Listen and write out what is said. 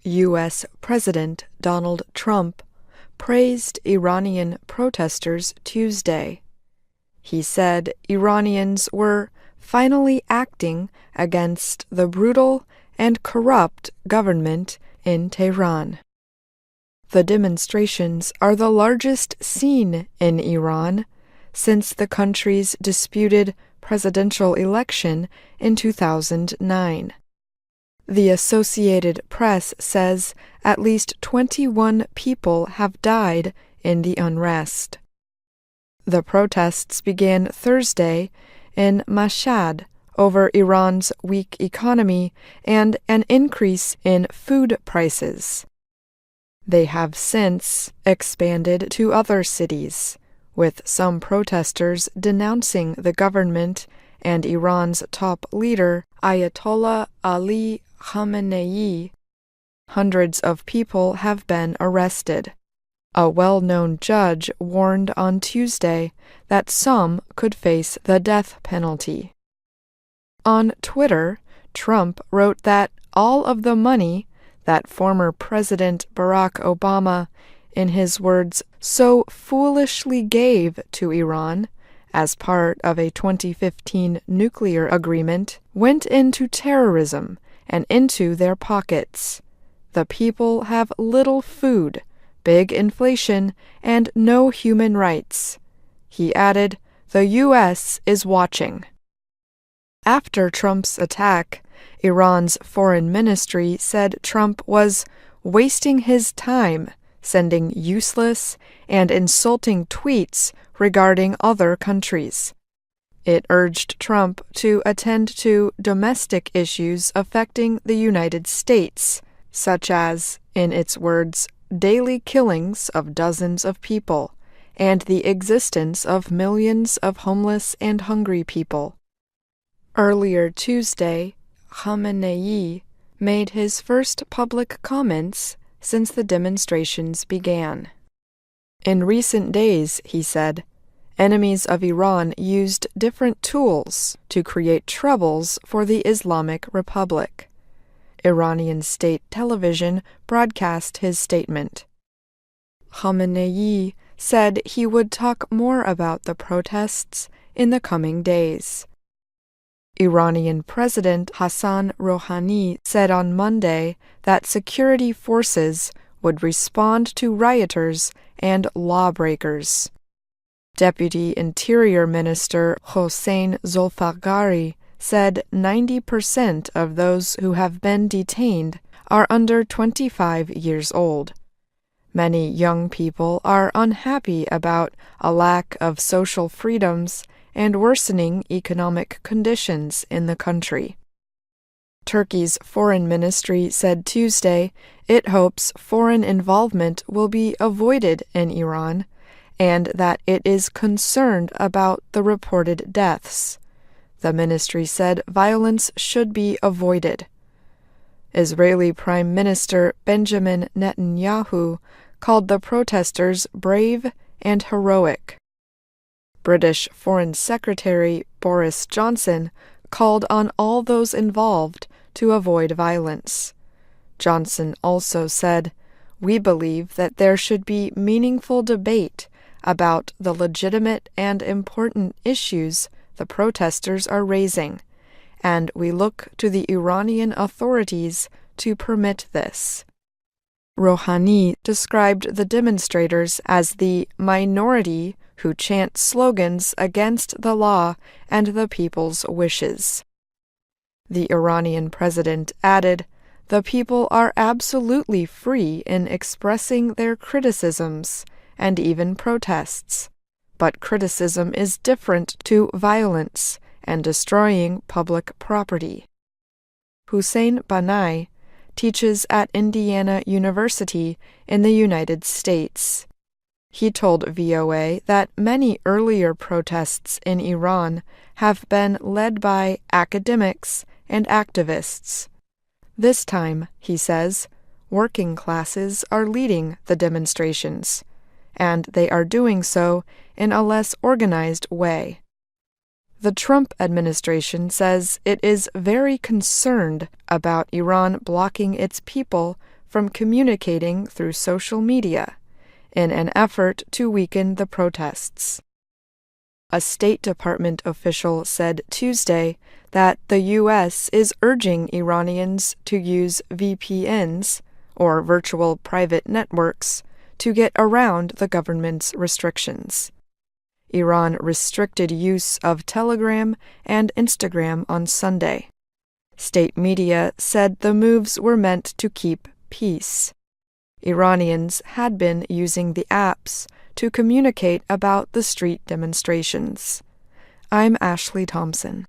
U.S. President Donald Trump praised Iranian protesters Tuesday. He said Iranians were finally acting against the brutal and corrupt government in Tehran. The demonstrations are the largest seen in Iran since the country's disputed presidential election in 2009. The Associated Press says at least 21 people have died in the unrest. The protests began Thursday in Mashhad over Iran's weak economy and an increase in food prices. They have since expanded to other cities, with some protesters denouncing the government and Iran's top leader, Ayatollah Ali Khamenei. Hundreds of people have been arrested. A well-known judge warned on Tuesday that some could face the death penalty. On Twitter, Trump wrote that all of the money that former President Barack Obama, in his words, so foolishly gave to Iran as part of a 2015 nuclear agreement went into terrorism and into their pockets. The people have little food, big inflation, and no human rights. He added, "The U.S. is watching." After Trump's attack, Iran's foreign ministry said Trump was wasting his time sending useless and insulting tweets regarding other countries. It urged Trump to attend to domestic issues affecting the United States, such as, in its words, daily killings of dozens of people and the existence of millions of homeless and hungry people. Earlier Tuesday, Khamenei made his first public comments since the demonstrations began. In recent days, he said, enemies of Iran used different tools to create troubles for the Islamic Republic. Iranian state television broadcast his statement. Khamenei said he would talk more about the protests in the coming days. Iranian President Hassan Rouhani said on Monday that security forces would respond to rioters and lawbreakers. Deputy Interior Minister Hossein Zolfaghari said 90% of those who have been detained are under 25 years old. Many young people are unhappy about a lack of social freedoms and worsening economic conditions in the country. Turkey's foreign ministry said Tuesday it hopes foreign involvement will be avoided in Iran and that it is concerned about the reported deaths. The ministry said violence should be avoided. Israeli Prime Minister Benjamin Netanyahu called the protesters brave and heroic. British Foreign Secretary Boris Johnson called on all those involved to avoid violence. Johnson also said, "We believe that there should be meaningful debate about the legitimate and important issues the protesters are raising, and we look to the Iranian authorities to permit this." Rouhani described the demonstrators as the minority who chant slogans against the law and the people's wishes. The Iranian president added, "The people are absolutely free in expressing their criticisms and even protests, but criticism is different to violence and destroying public property." Hussein Banai teaches at Indiana University in the United States. He told VOA that many earlier protests in Iran have been led by academics and activists. This time, he says, working classes are leading the demonstrations, and they are doing so in a less organized way. The Trump administration says it is very concerned about Iran blocking its people from communicating through social media in an effort to weaken the protests. A State Department official said Tuesday that the U.S. is urging Iranians to use VPNs, or virtual private networks, to get around the government's restrictions. Iran restricted use of Telegram and Instagram on Sunday. State media said the moves were meant to keep peace. Iranians had been using the apps to communicate about the street demonstrations. I'm Ashley Thompson.